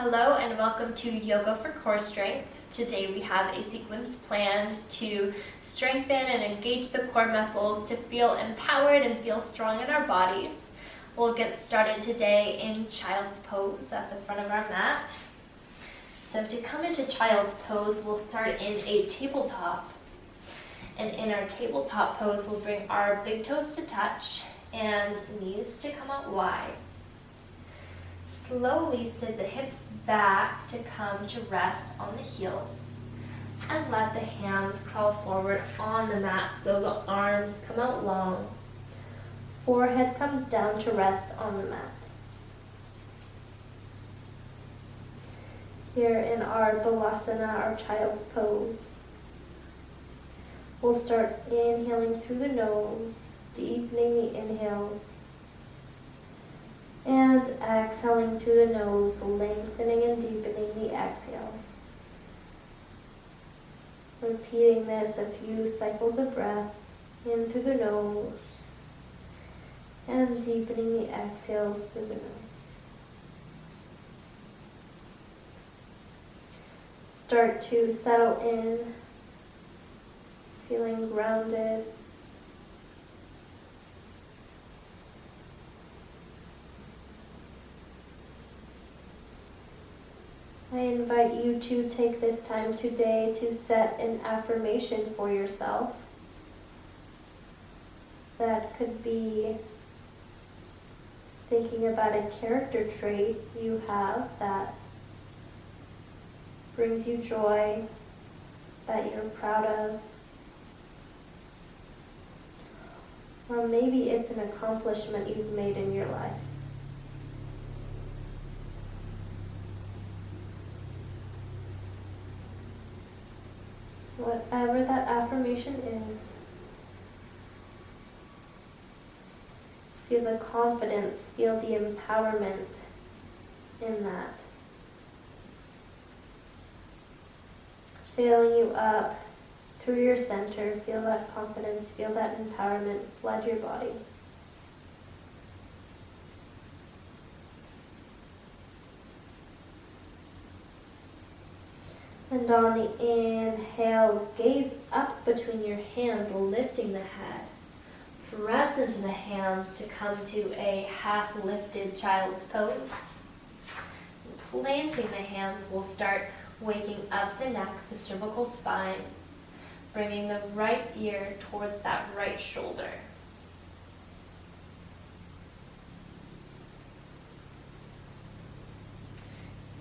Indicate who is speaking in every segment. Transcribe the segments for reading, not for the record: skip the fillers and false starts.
Speaker 1: Hello and welcome to Yoga for Core Strength. Today we have a sequence planned to strengthen and engage the core muscles to feel empowered and feel strong in our bodies. We'll get started today in Child's Pose at the front of our mat. So to come into Child's Pose, we'll start in a tabletop. And in our tabletop pose, we'll bring our big toes to touch and knees to come out wide. Slowly sit the hips back to come to rest on the heels and let the hands crawl forward on the mat so the arms come out long. Forehead comes down to rest on the mat. Here in our Balasana, our Child's Pose, we'll start inhaling through the nose, deepening the inhales, and exhaling through the nose, lengthening and deepening the exhales. Repeating this a few cycles of breath in through the nose and deepening the exhales through the nose. Start to settle in, feeling grounded. I invite you to take this time today to set an affirmation for yourself. That could be thinking about a character trait you have that brings you joy, that you're proud of. Or maybe it's an accomplishment you've made in your life. Whatever that affirmation is, feel the confidence, feel the empowerment in that. Filling you up through your center, feel that confidence, feel that empowerment flood your body. And on the inhale, gaze up between your hands, lifting the head. Press into the hands to come to a half-lifted Child's Pose. Planting the hands, we'll start waking up the neck, the cervical spine, bringing the right ear towards that right shoulder.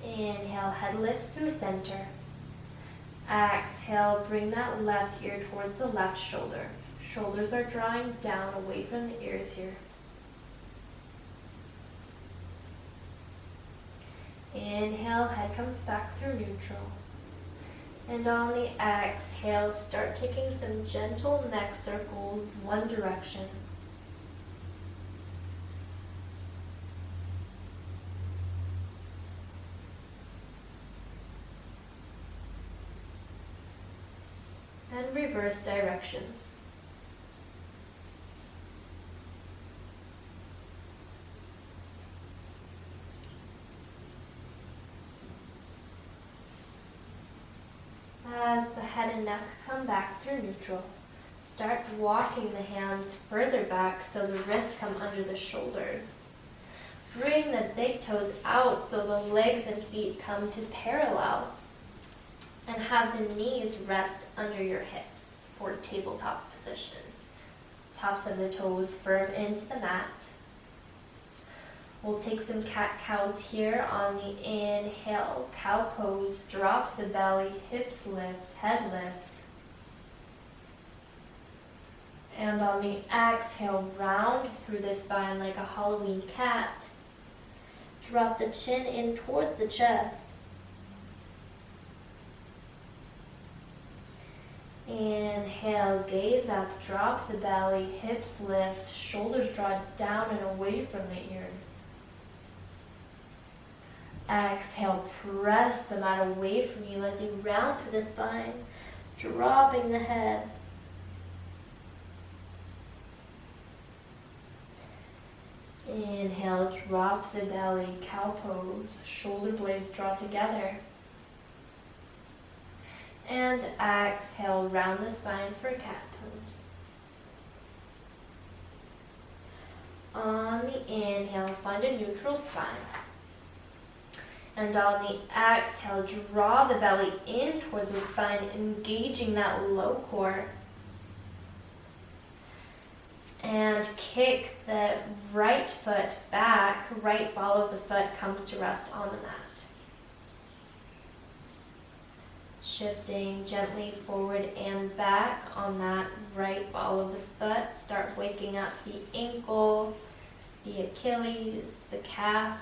Speaker 1: Inhale, head lifts through center. Exhale, bring that left ear towards the left shoulder. Shoulders are drawing down away from the ears here. Inhale, head comes back through neutral. And on the exhale, start taking some gentle neck circles one direction. And reverse directions. As the head and neck come back through neutral, start walking the hands further back so the wrists come under the shoulders. Bring the big toes out so the legs and feet come to parallel. And have the knees rest under your hips for tabletop position. Tops of the toes firm into the mat. We'll take some cat-cows here on the inhale. Cow pose, drop the belly, hips lift, head lifts. And on the exhale, round through the spine like a Halloween cat. Drop the chin in towards the chest. Inhale, gaze up, drop the belly, hips lift, shoulders draw down and away from the ears. Exhale, press the mat away from you as you round through the spine, dropping the head. Inhale, drop the belly, cow pose, shoulder blades draw together. And exhale, round the spine for cat pose. On the inhale, find a neutral spine. And on the exhale, draw the belly in towards the spine, engaging that low core. And kick the right foot back, right ball of the foot comes to rest on the mat. Shifting gently forward and back on that right ball of the foot. Start waking up the ankle, the Achilles, the calf.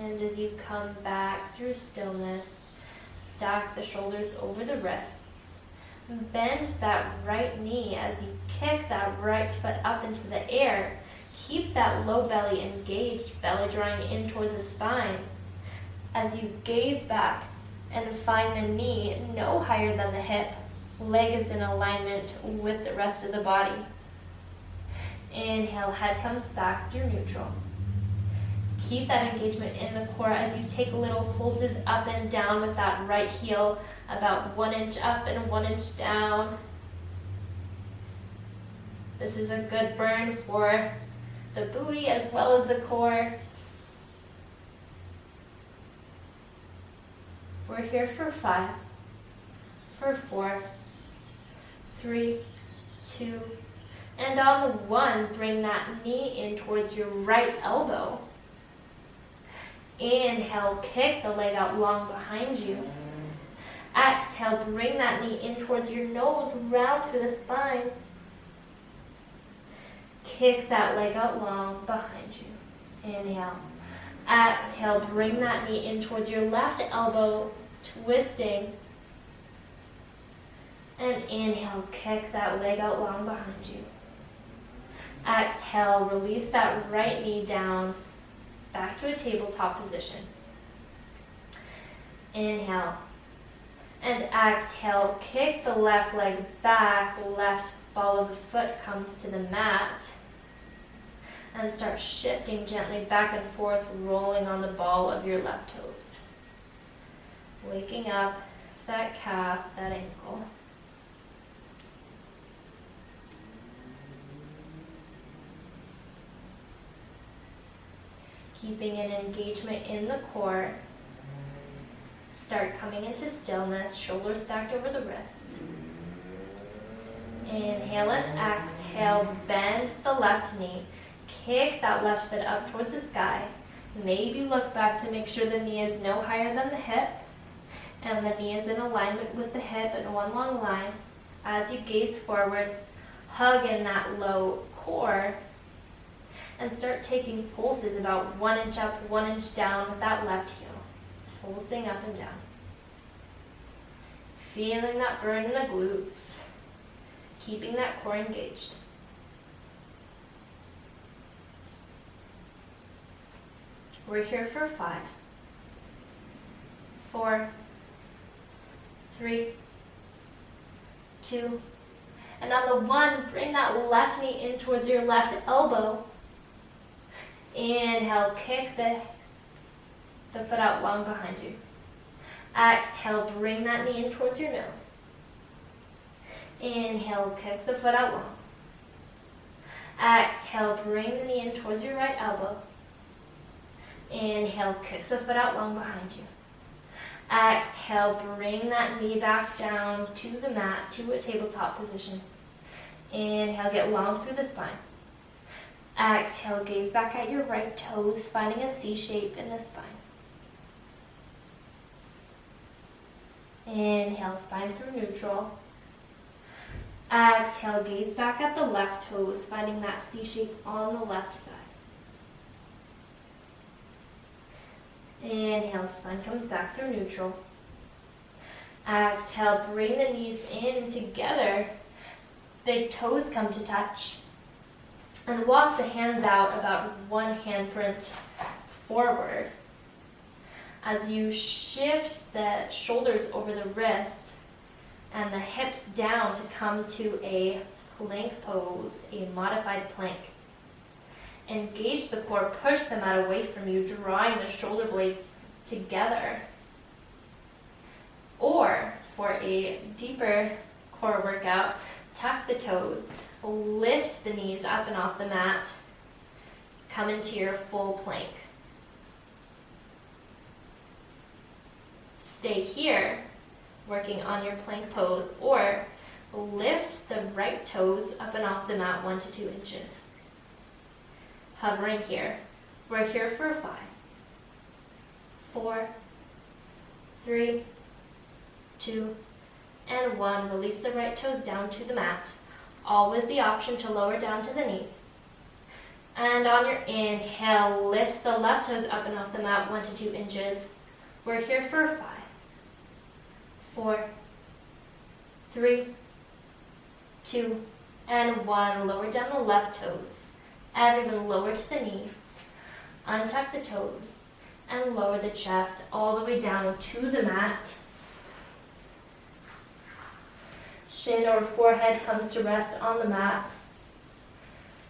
Speaker 1: And as you come back through stillness, stack the shoulders over the wrists. Bend that right knee as you kick that right foot up into the air. Keep that low belly engaged, belly drawing in towards the spine. As you gaze back and find the knee no higher than the hip, leg is in alignment with the rest of the body. Inhale, head comes back through neutral. Keep that engagement in the core as you take little pulses up and down with that right heel, about 1 inch up and 1 inch down. This is a good burn for the booty as well as the core. We're here for 5, for 4, 3, 2, and on the 1, bring that knee in towards your right elbow. Inhale, kick the leg out long behind you. Exhale, bring that knee in towards your nose, round through the spine. Kick that leg out long behind you. Inhale. Exhale, bring that knee in towards your left elbow, twisting. And inhale, kick that leg out long behind you. Exhale, release that right knee down, back to a tabletop position. Inhale. And exhale, kick the left leg back, left ball of the foot comes to the mat. And start shifting gently back and forth, rolling on the ball of your left toes. Waking up that calf, that ankle. Keeping an engagement in the core. Start coming into stillness, shoulders stacked over the wrists. Inhale and exhale, bend the left knee. Kick that left foot up towards the sky. Maybe look back to make sure the knee is no higher than the hip. And the knee is in alignment with the hip in one long line. As you gaze forward, hug in that low core. And start taking pulses about 1 inch up, 1 inch down with that left heel. Pulsing up and down. Feeling that burn in the glutes. Keeping that core engaged. We're here for 5, 4, 3, 2, and on the 1, bring that left knee in towards your left elbow. Inhale, kick the foot out long behind you. Exhale, bring that knee in towards your nose. Inhale, kick the foot out long. Exhale, bring the knee in towards your right elbow. Inhale, kick the foot out long behind you. Exhale, bring that knee back down to the mat, to a tabletop position. Inhale, get long through the spine. Exhale, gaze back at your right toes, finding a C shape in the spine. Inhale, spine through neutral. Exhale, gaze back at the left toes, finding that C shape on the left side. Inhale, spine comes back through neutral. Exhale, bring the knees in together. Big toes come to touch. And walk the hands out about 1 handprint forward. As you shift the shoulders over the wrists, and the hips down to come to a plank pose, a modified plank. Engage the core, push the mat away from you, drawing the shoulder blades together. Or for a deeper core workout, tuck the toes, lift the knees up and off the mat, come into your full plank. Stay here, working on your plank pose, or lift the right toes up and off the mat 1 to 2 inches. Hovering here. We're here for 5, 4, 3, 2, and 1. Release the right toes down to the mat. Always the option to lower down to the knees. And on your inhale, lift the left toes up and off the mat 1 to 2 inches. We're here for 5, 4, 3, 2, and 1. Lower down the left toes, and even lower to the knees. Untuck the toes, and lower the chest all the way down to the mat. Shin or forehead comes to rest on the mat,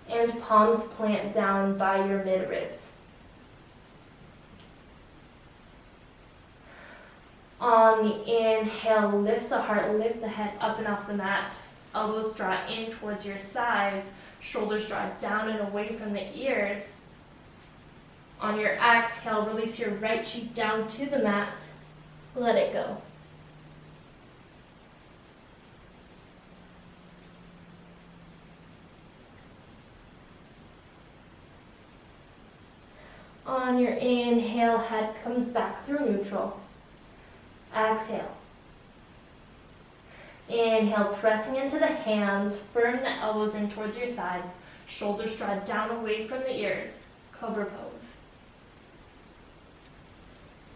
Speaker 1: and palms plant down by your mid-ribs. On the inhale, lift the heart, lift the head up and off the mat. Elbows draw in towards your sides, shoulders draw down and away from the ears. On your exhale, release your right cheek down to the mat. Let it go. On your inhale, head comes back through neutral. Exhale. Inhale, pressing into the hands, firm the elbows in towards your sides, shoulders draw down away from the ears. Cobra Pose.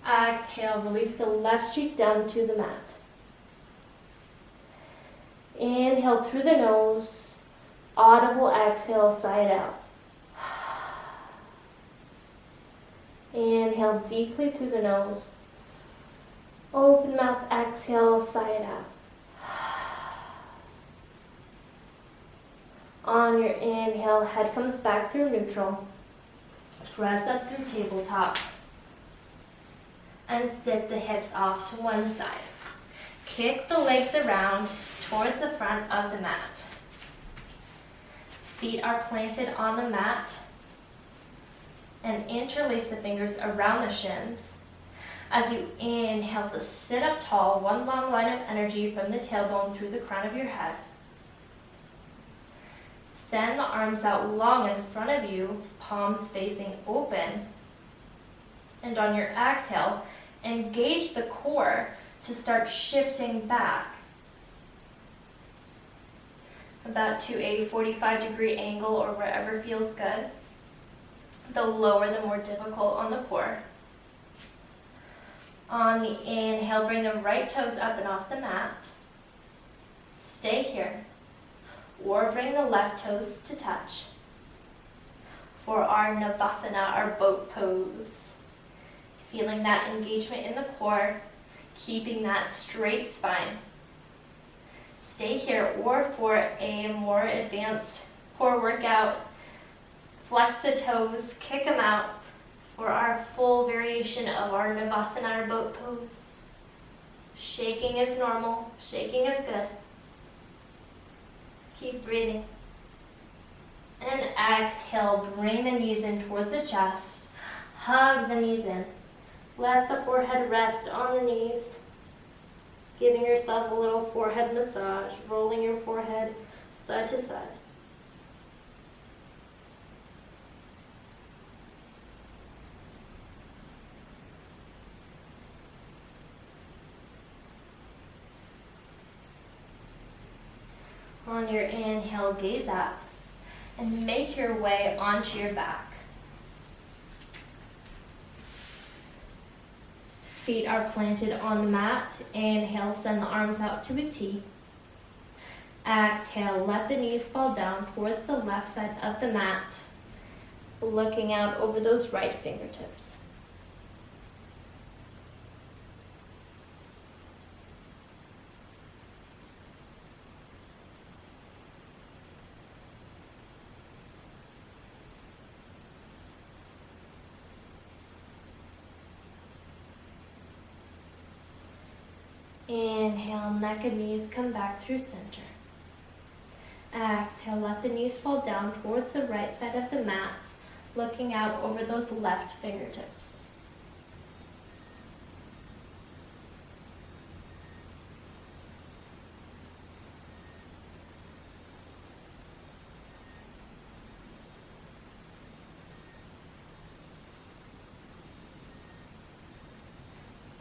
Speaker 1: Exhale, release the left cheek down to the mat. Inhale through the nose, audible exhale, side out. Inhale deeply through the nose. Open mouth, exhale, side out. On your inhale, head comes back through neutral. Press up through tabletop. And sit the hips off to one side. Kick the legs around towards the front of the mat. Feet are planted on the mat. And interlace the fingers around the shins. As you inhale to sit up tall, one long line of energy from the tailbone through the crown of your head. Send the arms out long in front of you, palms facing open. And on your exhale, engage the core to start shifting back. About to a 45-degree angle or wherever feels good. The lower, the more difficult on the core. On the inhale, bring the right toes up and off the mat. Stay here. Or bring the left toes to touch. For our Navasana, our boat pose. Feeling that engagement in the core, keeping that straight spine. Stay here, or for a more advanced core workout, flex the toes, kick them out for our full variation of our Navasana, our boat pose. Shaking is normal, shaking is good. Keep breathing. And exhale, bring the knees in towards the chest. Hug the knees in. Let the forehead rest on the knees. Giving yourself a little forehead massage, rolling your forehead side to side. On your inhale, gaze up and make your way onto your back. Feet are planted on the mat. Inhale, send the arms out to a T. Exhale, let the knees fall down towards the left side of the mat, looking out over those right fingertips. Inhale, neck and knees come back through center. Exhale, let the knees fall down towards the right side of the mat, looking out over those left fingertips.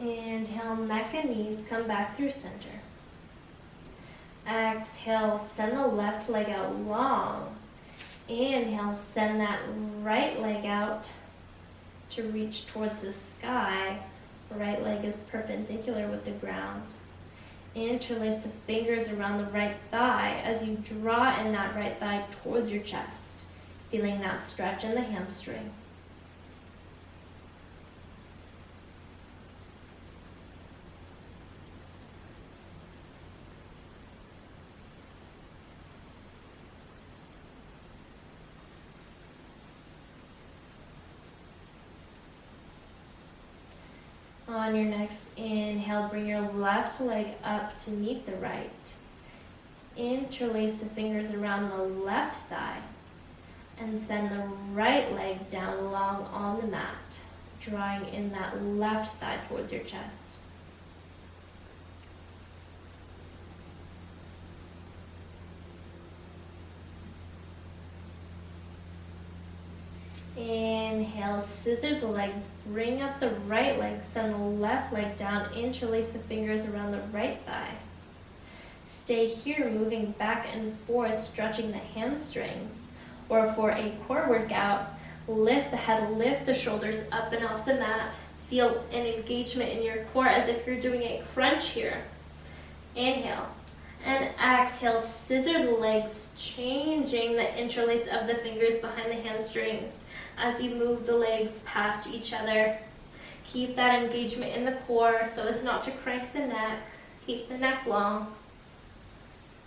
Speaker 1: Inhale, neck and knees come back through center. Exhale, send the left leg out long. Inhale, send that right leg out to reach towards the sky. Right leg is perpendicular with the ground. Interlace the fingers around the right thigh as you draw in that right thigh towards your chest, feeling that stretch in the hamstring. On your next inhale, bring your left leg up to meet the right. Interlace the fingers around the left thigh and send the right leg down long on the mat, drawing in that left thigh towards your chest. Inhale, scissor the legs, bring up the right leg, send the left leg down, interlace the fingers around the right thigh. Stay here, moving back and forth, stretching the hamstrings. Or for a core workout, lift the head, lift the shoulders up and off the mat. Feel an engagement in your core as if you're doing a crunch here. Inhale. And exhale, scissor the legs, changing the interlace of the fingers behind the hamstrings as you move the legs past each other. Keep that engagement in the core so as not to crank the neck. Keep the neck long.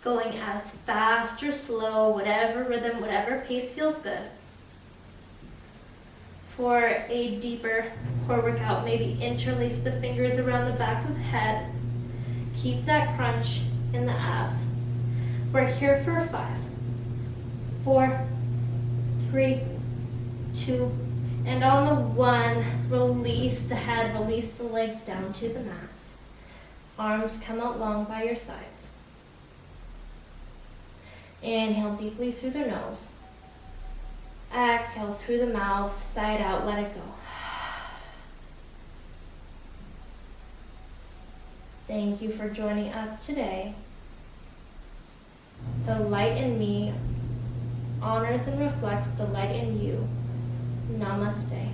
Speaker 1: Going as fast or slow, whatever rhythm, whatever pace feels good. For a deeper core workout, maybe interlace the fingers around the back of the head. Keep that crunch in the abs. We're here for 5, 4, 3, 2, and on the 1, release the head, release the legs down to the mat. Arms come out long by your sides. Inhale deeply through the nose. Exhale through the mouth, side out, let it go. Thank you for joining us today. The light in me honors and reflects the light in you. Namaste.